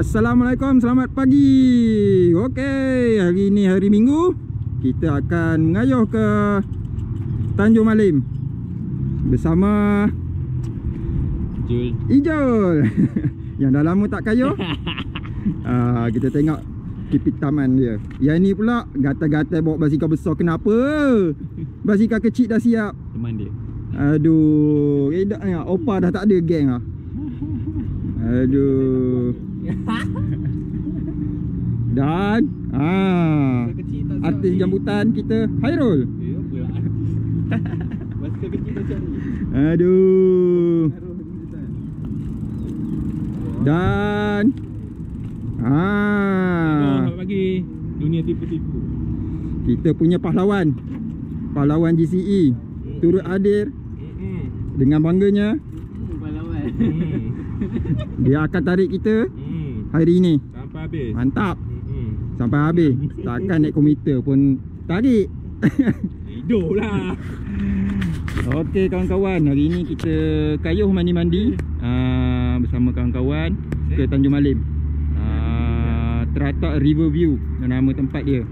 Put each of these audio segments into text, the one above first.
Assalamualaikum, selamat pagi. Okey, hari ni hari Minggu. Kita akan mengayuh ke Tanjung Malim bersama Ijul yang dah lama tak kayuh. Kita tengok tipik taman dia. Yang ni pula gatal-gatal bawa basikal besar. Kenapa? Basikal kecil dah siap. Teman dia. Aduh, edak ni. Opa dah tak ada geng lah. Aduh. Dan artis jemputan kita Hairul. Basikal kecil dah siap ni. Aduh. Dan Selamat pagi. Dunia tipu-tipu. kita punya pahlawan GCE turut hadir dengan bangganya. Pahlawan. Dia akan tarik kita hari ini. Sampai habis. Mantap. Sampai habis. Takkan naik komuter pun tarik. Hidup lah. Okey kawan-kawan, hari ini kita kayuh mandi-mandi bersama kawan-kawan ke Tanjung Malim. Teratak Riverview nama tempat dia.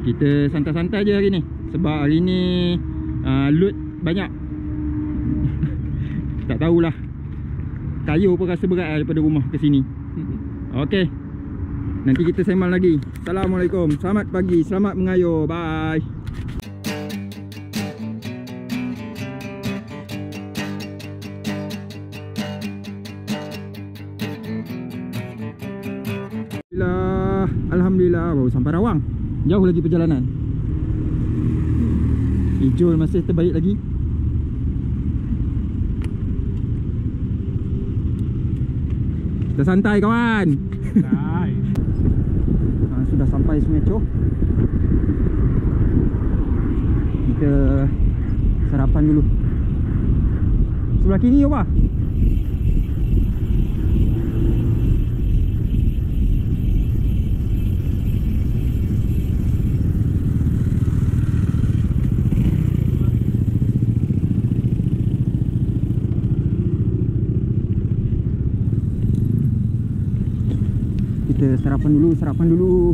Kita santai-santai je hari ni sebab hari ni load banyak. Tak tahulah, kayu pun rasa berat daripada rumah ke sini. Okey, nanti kita sembang lagi. Assalamualaikum, selamat pagi, selamat mengayuh, bye. Alhamdulillah baru sampai Rawang. Jauh lagi perjalanan. Ijul masih terbaik lagi. Kita santai kawan. Santai. Sudah sampai Sungai Choh. Kita sarapan dulu. Sebelah kiri apa? Kita sarapan dulu.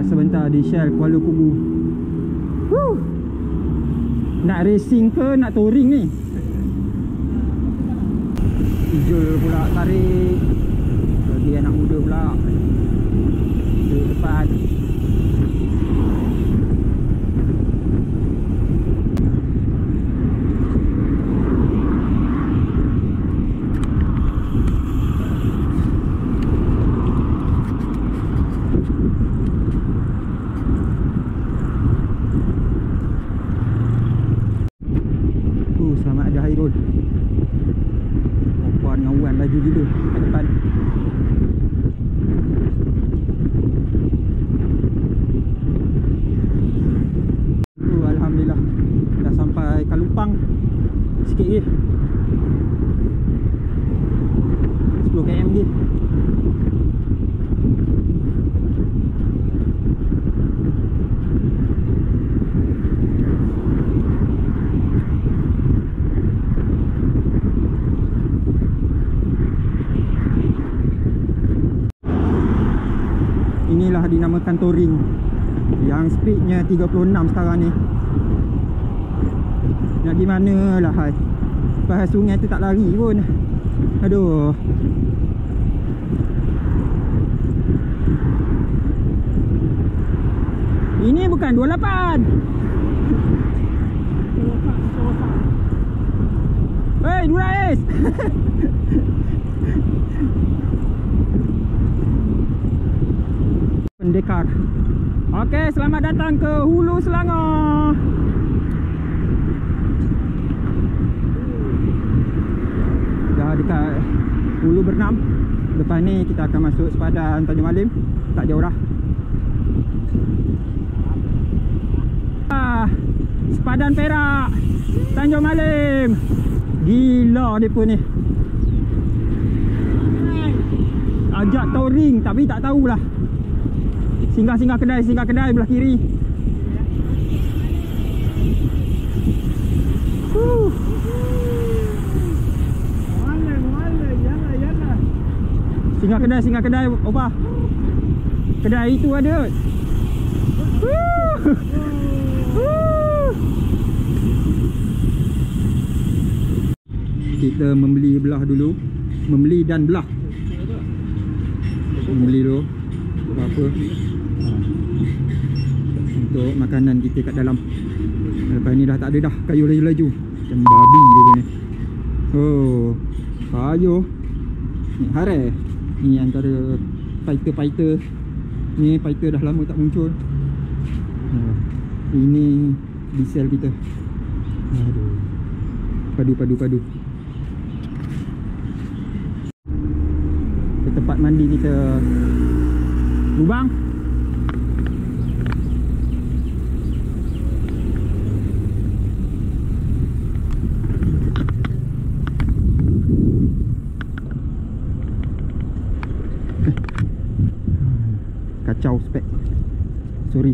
Sebentar di Shell Kuala Kubu. Nak racing ke nak touring ni? Ijul pula tarik. Lagi anak muda pula duduk depan. Selamat ada Hairul. Opa dengan Wan laju gila kat depan. Alhamdulillah dah sampai Kalupang. Sikit je 10 km je. Inilah dinamakan touring yang speednya 36 sekarang ni. Nak gimana lah hai. Lepas sungai tu tak lari pun. Aduh. Ini bukan 28. Hei, Nurais. Pendekar. Okey, selamat datang ke Hulu Selangor. Dah dekat Hulu Bernam. Lepas ni kita akan masuk sepadan Tanjung Malim. Tak jauh dah. Sepadan Perak, Tanjung Malim. Gila depa ni. Ajak touring tapi tak tahulah. Singgah-singgah kedai belah kiri. Singgah kedai opa. Kedai itu ada. Kita membeli belah dulu. Membeli dan belah. Membeli dulu apa untuk makanan kita kat dalam. Lepas ni dah tak ada dah kayu laju-laju macam babi dia ni. Oh, kayu ni hare. Ni antara fighter. Ni fighter dah lama tak muncul. Ini diesel kita. Aduh. Padu. Ke tempat mandi kita. Lubang. Kacau spek. Sorry.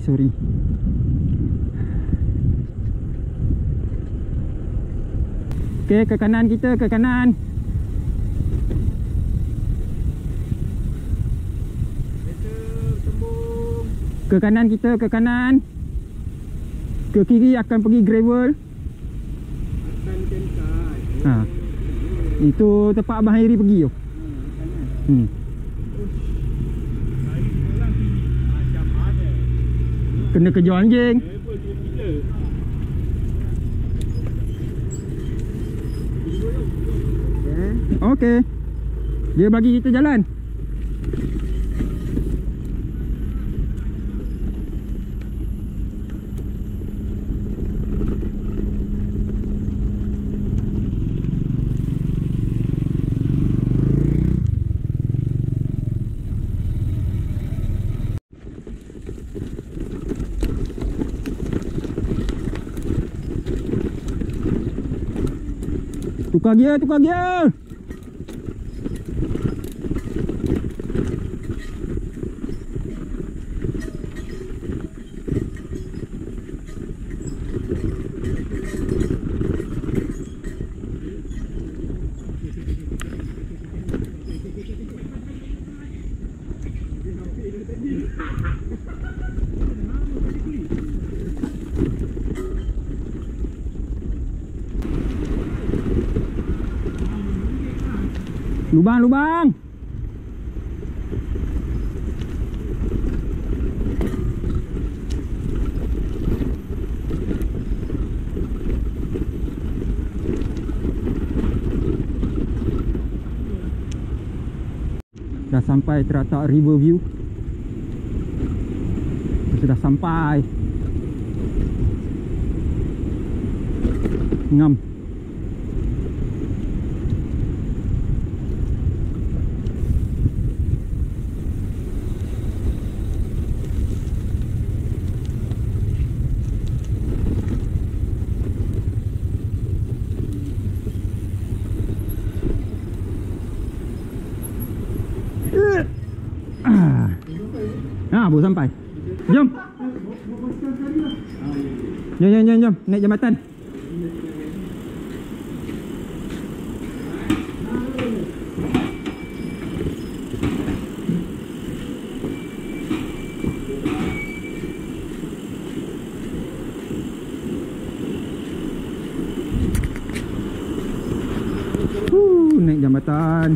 Okey, ke kanan kita, ke kanan. Ke kanan kita, ke kanan. Ke kiri akan pergi gravel. Itu tempat Abang Hairi pergi tu. Kena kejar anjing. Okey. Dia bagi kita jalan. Tukar gear. Lubang. Dah sampai terletak river view. Sudah sampai. Ngam. Baru sampai. Jom. Jom. Naik jambatan. Naik jambatan.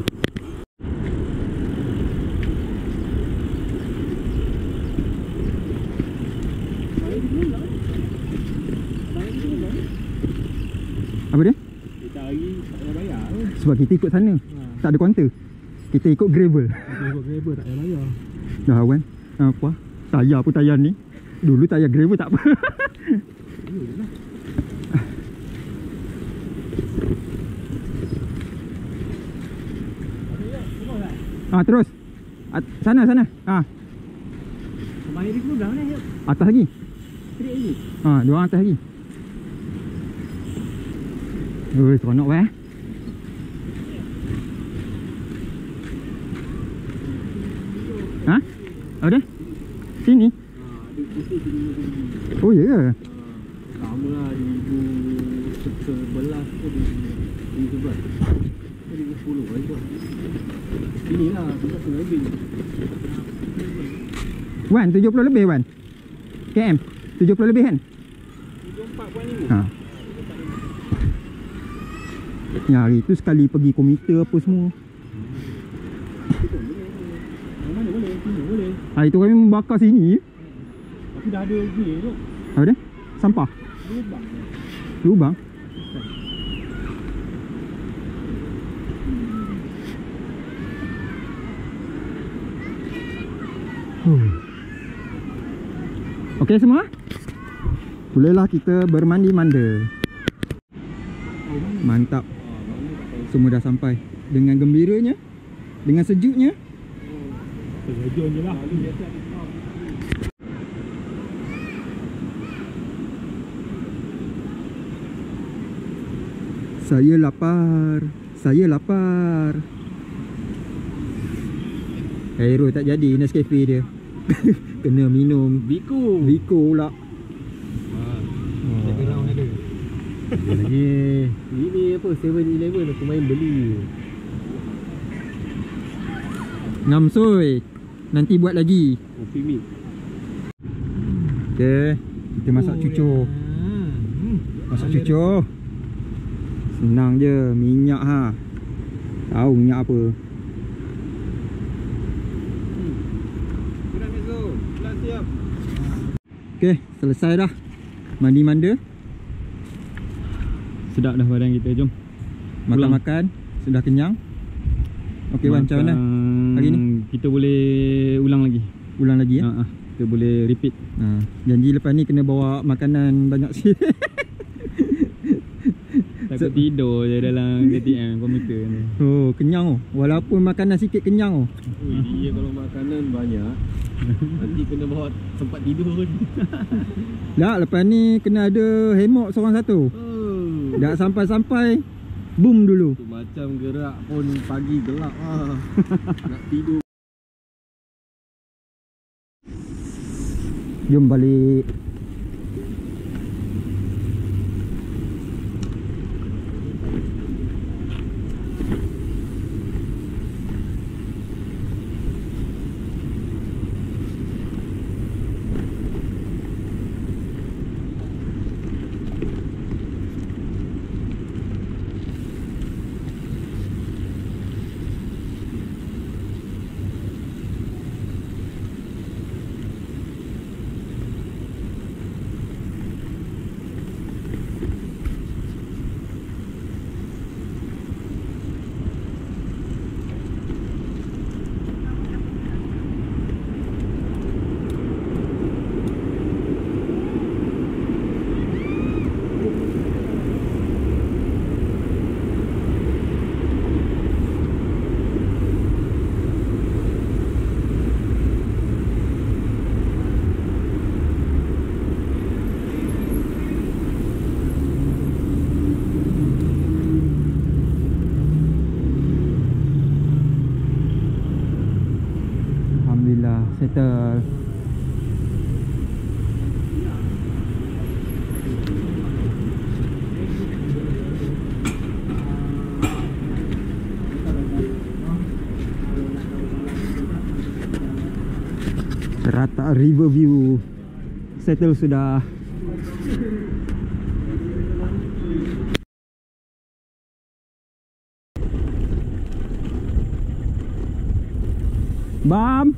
Apa dia? Kita hari tak payah bayar pun. Sebab kita ikut sana. Tak ada counter. Kita ikut gravel. Kita ikut gravel tak payah bayar. Dah kawan. Apa? Tayar pun tayar ni. Dulu tayar gravel tak apa. Terus. Sana. Kemarin dia keluar mana? Atas lagi. Krik lagi. Dua orang atas lagi. Oi, seronok weh. Apa dia? Sini? Ada putih sini. Oh, ya ke? Lama lah 2011 ke 2011. 2010 lah itu. Sini lah, kita tengah lebih. Wan, 70 lebih Wan. KM 70 lebih kan? 74.5. Ya, hari tu sekali pergi komuter apa semua. Mana boleh? Sini boleh. Hari tu kami membakar sini. Tapi dah ada ni tu. Apa dia? Sampah? Lubang. Lubang? Okey semua? Bolehlah kita bermandi-manda. Mantap. Semua dah sampai. Dengan gembiranya, dengan sejuknya. Sejuk je lah. Saya lapar. Saya lapar. Aero tak jadi Nescafe dia. Kena minum Biko. Biko pula. Ada round ada. Ada lagi. Ini apa 7-Eleven aku main beli. Ngamsoi. Nanti buat lagi. Coffee mix. Okey, kita masak cucur. Masak cucur. Senang je, minyak ha. Tahu minyak apa. Kurang mezo. Dah siap. Okey, selesai dah. Mandi-manda. Sedap dah badan kita, jom. Makan-makan, sudah kenyang. Okey Wan, macam mana hari ni? Kita boleh ulang lagi. Ulang lagi ya? Kita boleh repeat. Janji lepas ni kena bawa makanan banyak sikit. Takut tidur je dalam KTM komputer ni. Oh, kenyang oh. Walaupun makanan sikit kenyang oh. Iya, kalau makanan banyak nanti kena bawa tempat tidur pun. Tak, lepas ni kena ada hemok seorang satu. Tak sampai-sampai boom dulu. Macam gerak pun pagi gelap lah. Nak tidur. Jom balik. Alhamdulillah settle. Terata river view settle sudah. Bam.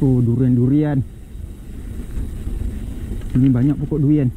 Oh, durian-durian. Ini banyak pokok durian.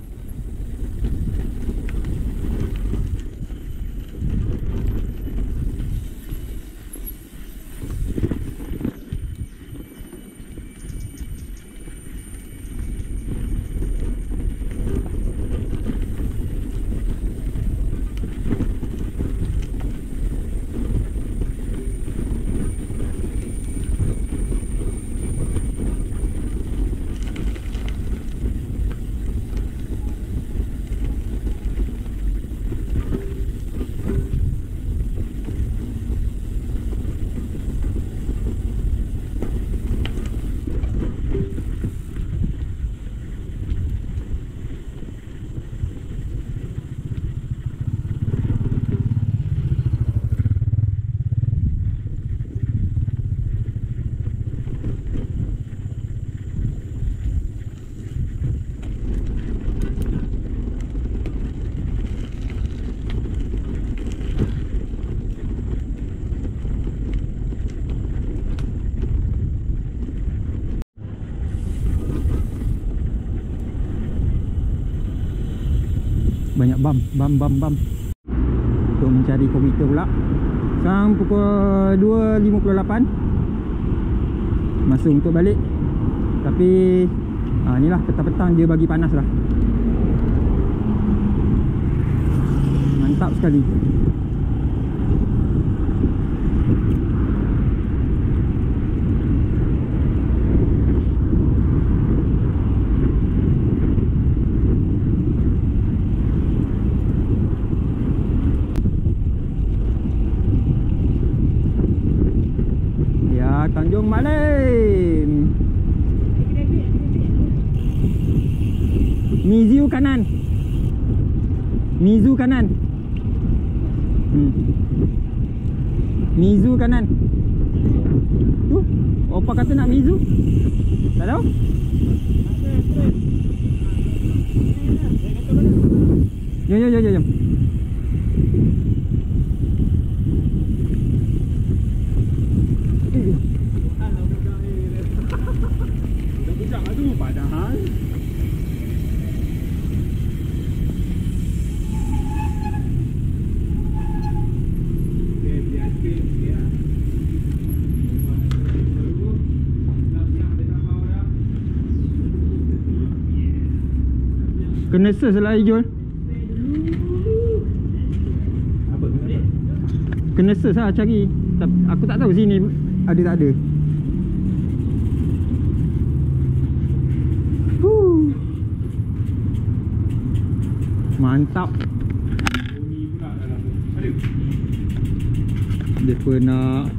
Banyak bam untuk mencari komputer pula. Sekarang pukul 2.58, masa untuk balik. Tapi inilah petang-petang dia bagi panas lah. Mantap sekali. Tanjung Malim. Mizu kanan. Mizu kanan. Mizu kanan. Tu, opa kata nak Mizu. Tak tahu. Jom. Padahal kena search lah Ijul. Kena search lah cari. Aku tak tahu sini ada tak ada. Mantap. Dia pun nak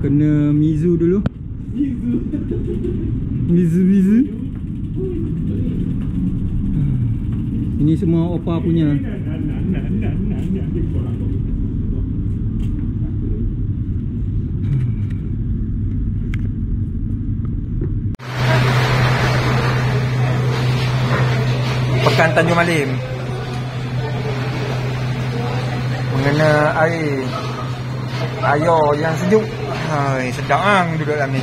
kena Mizu dulu. Mizu. Ini semua opa punya. Pekan Tanjung Malim. Mengena air yang sejuk. Sedap duduk dalam ni.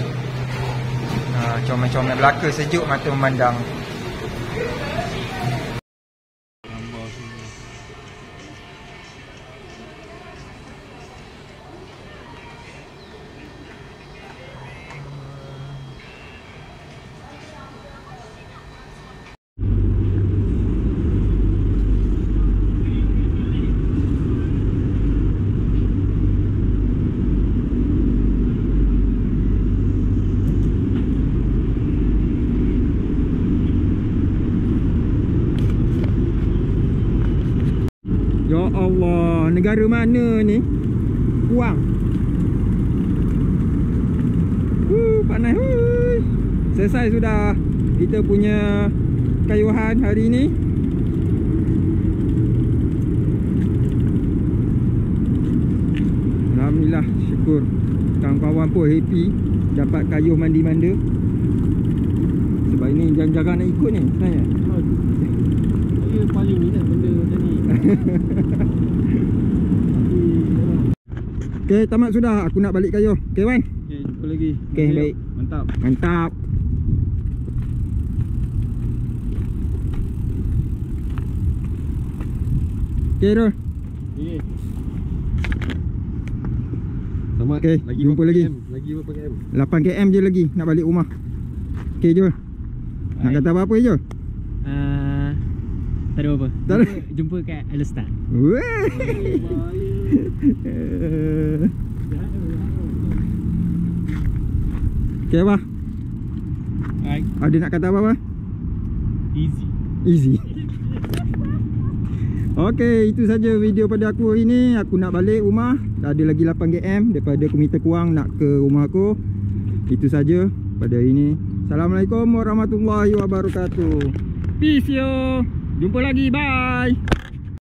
Comel-comel belaka, sejuk mata memandang. Ya Allah, negara mana ni? Kuang. Panas. Selesai sudah kita punya kayuhan hari ni. Alhamdulillah, syukur. Kawan-kawan pun happy dapat kayuh mandi-manda. Sebab ini jarang-jarang nak ikut ni sebenarnya. Saya paling minat benda macam ni. Okay, tamat sudah. Aku nak balik kayuh. Okay, Wan? Okay, jumpa lagi. Okay, baik. Mantap. Mantap. Okay Rul. Ini. Sama. Okey, jumpa berapa lagi. km? Lagi berapa km? 8 km je lagi nak balik rumah. Okay Jul. Nak kata apa-apa Jul? Tak ada apa. Tak ada. Jumpa kat Alestar. Weh. Okay apa? Alright. Ada nak kata apa-apa? Easy. Easy. Okay, itu saja video pada aku hari ni. Aku nak balik rumah. Dah ada lagi 8 km daripada Komite Kuang nak ke rumah aku. Itu saja pada hari ni. Assalamualaikum warahmatullahi wabarakatuh. Peace yo. Jumpa lagi. Bye.